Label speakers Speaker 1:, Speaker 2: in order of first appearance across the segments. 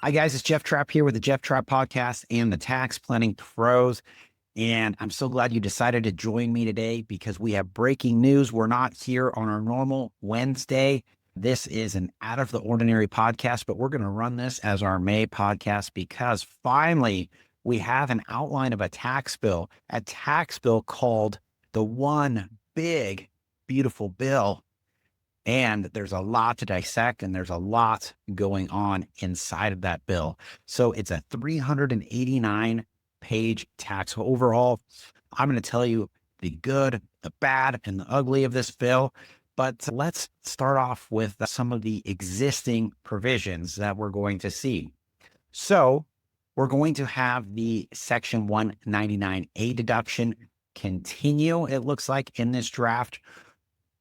Speaker 1: Hi, guys. It's Jeff Trapp here with the Jeff Trapp Podcast and the Tax Planning Pros. And I'm so glad you decided to join me today because we have breaking news. We're not here on our normal Wednesday. This is an out of the ordinary podcast, but we're going to run this as our May podcast because finally we have an outline of a tax bill called the One Big Beautiful Bill. And there's a lot to dissect and there's a lot going on inside of that bill. So it's a 389 page tax. So overall, I'm going to tell you the good, the bad, and the ugly of this bill. But let's start off with some of the existing provisions that we're going to see. So we're going to have the Section 199A deduction continue, it looks like, in this draft.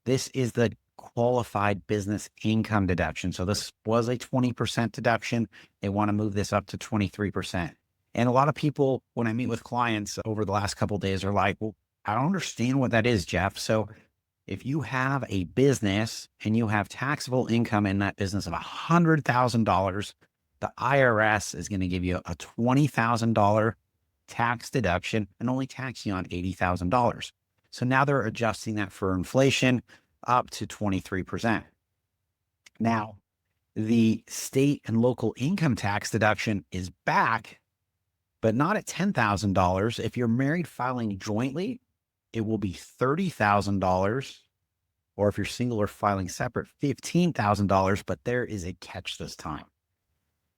Speaker 1: This is the qualified business income deduction. So this was a 20% deduction. They want to move this up to 23%. And a lot of people, when I meet with clients over the last couple of days, are like, well, I don't understand what that is, Jeff. So if you have a business and you have taxable income in that business of $100,000, the IRS is going to give you a $20,000 tax deduction and only tax you on $80,000. So now they're adjusting that for inflation up to 23%. Now, the state and local income tax deduction is back, but not at $10,000. If you're married filing jointly, it will be $30,000. Or if you're single or filing separate, $15,000. But there is a catch this time.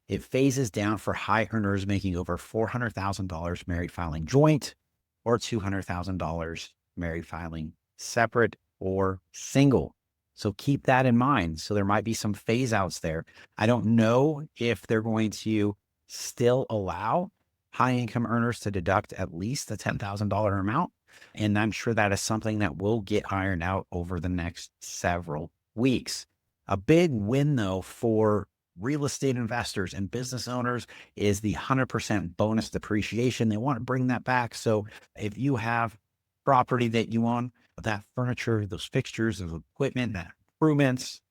Speaker 1: It phases down for high earners making over $400,000 married filing joint or $200,000 married filing separate or single. So keep that in mind. So there might be some phase outs there. I don't know if they're going to still allow high income earners to deduct at least the $10,000 amount. And I'm sure that is something that will get ironed out over the next several weeks. A big win, though, for real estate investors and business owners is the 100% bonus depreciation. They want to bring that back. So if you have property that you own, that furniture, those fixtures, those equipment, that improvements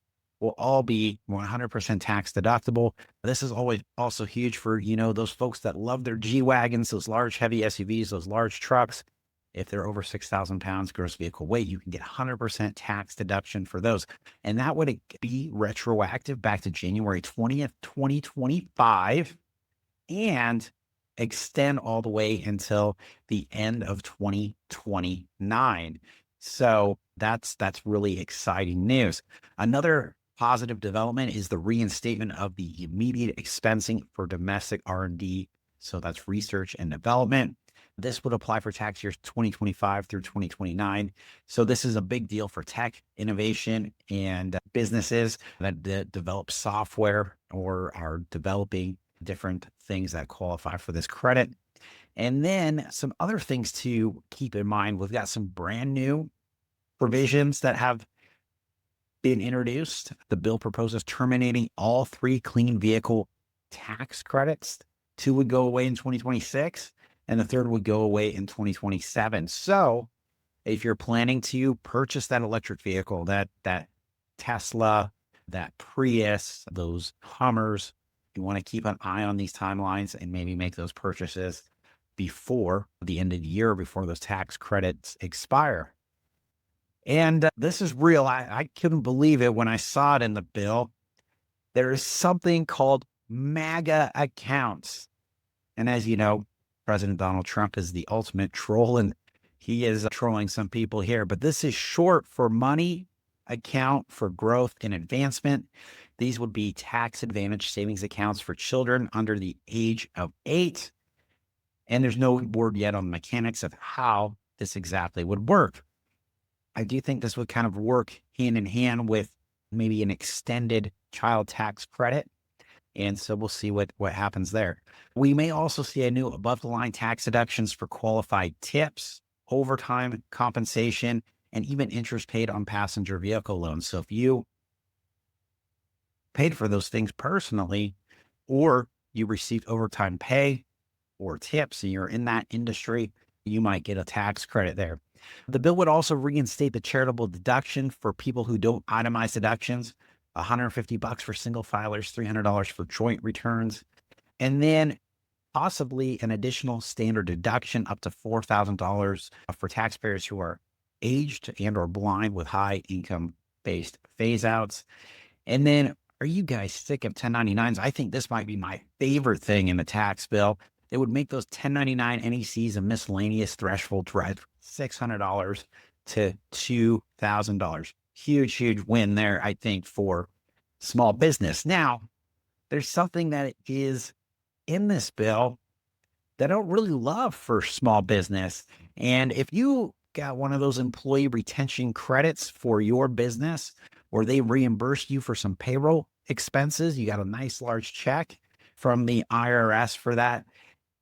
Speaker 1: will all be 100% tax deductible. This is always also huge for, those folks that love their G-Wagons, those large heavy SUVs, those large trucks. If they're over 6,000 pounds gross vehicle weight, you can get 100% tax deduction for those. And that would be retroactive back to January 20th, 2025 and extend all the way until the end of 2029. So that's really exciting news. Another positive development is the reinstatement of the immediate expensing for domestic R&D. So that's research and development. This would apply for tax years 2025 through 2029. So this is a big deal for tech innovation and businesses that develop software or are developing different things that qualify for this credit. And then some other things to keep in mind. We've got some brand new provisions that have been introduced. The bill proposes terminating all 3 clean vehicle tax credits. 2 would go away in 2026 and the 3rd would go away in 2027. So if you're planning to purchase that electric vehicle, that Tesla, that Prius, those Hummers, you want to keep an eye on these timelines and maybe make those purchases before the end of the year, before those tax credits expire. And this is real. I couldn't believe it when I saw it in the bill. There is something called MAGA accounts. And as you know, President Donald Trump is the ultimate troll, and he is trolling some people here. But this is short for Money Account for Growth and Advancement. These would be tax advantage savings accounts for children under the age of 8. And there's no word yet on the mechanics of how this exactly would work. I do think this would kind of work hand in hand with maybe an extended child tax credit. And so we'll see what happens there. We may also see a new above the line tax deductions for qualified tips, overtime compensation, and even interest paid on passenger vehicle loans. So if you paid for those things personally, or you received overtime pay or tips and you're in that industry, you might get a tax credit there. The bill would also reinstate the charitable deduction for people who don't itemize deductions, $150 for single filers, $300 for joint returns. And then possibly an additional standard deduction up to $4,000 for taxpayers who are aged and or blind with high income based phase outs. And then, are you guys sick of 1099s? I think this might be my favorite thing in the tax bill. It would make those 1099 NECs a miscellaneous threshold right $600 to $2,000. Huge, huge win there, I think, for small business. Now, there's something that is in this bill that I don't really love for small business. And if you got one of those employee retention credits for your business, or they reimburse you for some payroll expenses, you got a nice large check from the IRS for that,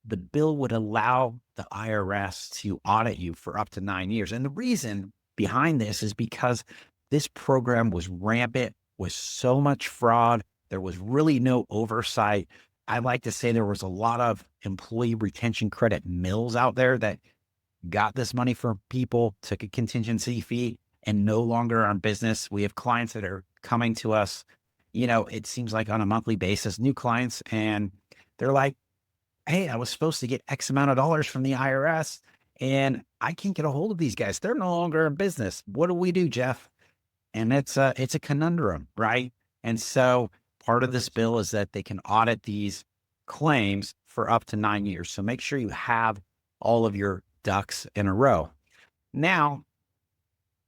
Speaker 1: the bill would allow the IRS to audit you for up to 9 years. And the reason behind this is because this program was rampant with so much fraud. There was really no oversight. I like to say there was a lot of employee retention credit mills out there that got this money for people, took a contingency fee, and no longer on business. We have clients that are coming to us, it seems like on a monthly basis, new clients, and they're like, hey, I was supposed to get X amount of dollars from the IRS and I can't get a hold of these guys. They're no longer in business. What do we do, Jeff? And it's a conundrum, right? And so part of this bill is that they can audit these claims for up to 9 years. So make sure you have all of your ducks in a row. Now,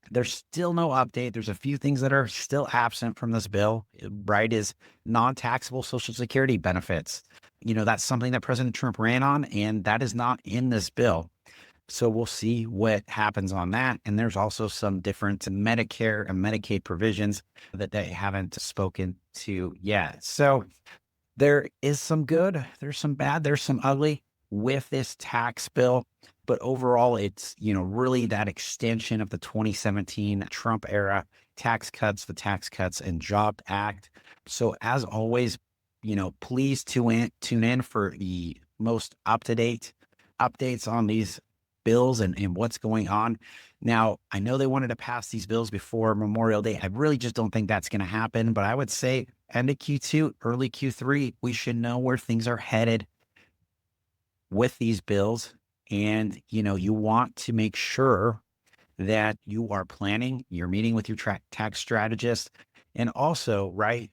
Speaker 1: there's still no update. There's a few things that are still absent from this bill, right? Is non-taxable Social Security benefits. That's something that President Trump ran on, and that is not in this bill. So we'll see what happens on that. And there's also some different Medicare and Medicaid provisions that they haven't spoken to yet. So there is some good, there's some bad, there's some ugly with this tax bill. But overall, it's, really that extension of the 2017 Trump era tax cuts, the Tax Cuts and Jobs Act. So as always, please tune in for the most up-to-date updates on these bills and what's going on. Now, I know they wanted to pass these bills before Memorial Day. I really just don't think that's going to happen. But I would say end of Q2, early Q3, we should know where things are headed with these bills. And, you want to make sure that you are planning, you're meeting with your tax strategist. And also, right,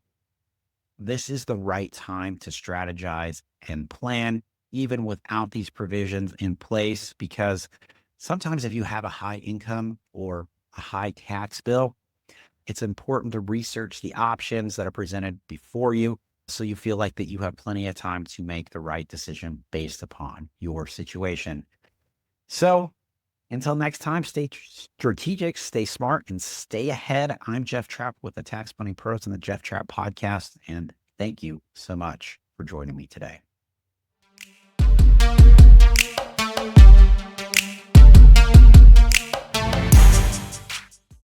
Speaker 1: this is the right time to strategize and plan, even without these provisions in place, because sometimes if you have a high income or a high tax bill, it's important to research the options that are presented before you so you feel like that you have plenty of time to make the right decision based upon your situation. So until next time, stay strategic, stay smart, and stay ahead. I'm Jeff Trapp with the Tax Planning Pros and the Jeff Trapp Podcast, and thank you so much for joining me today.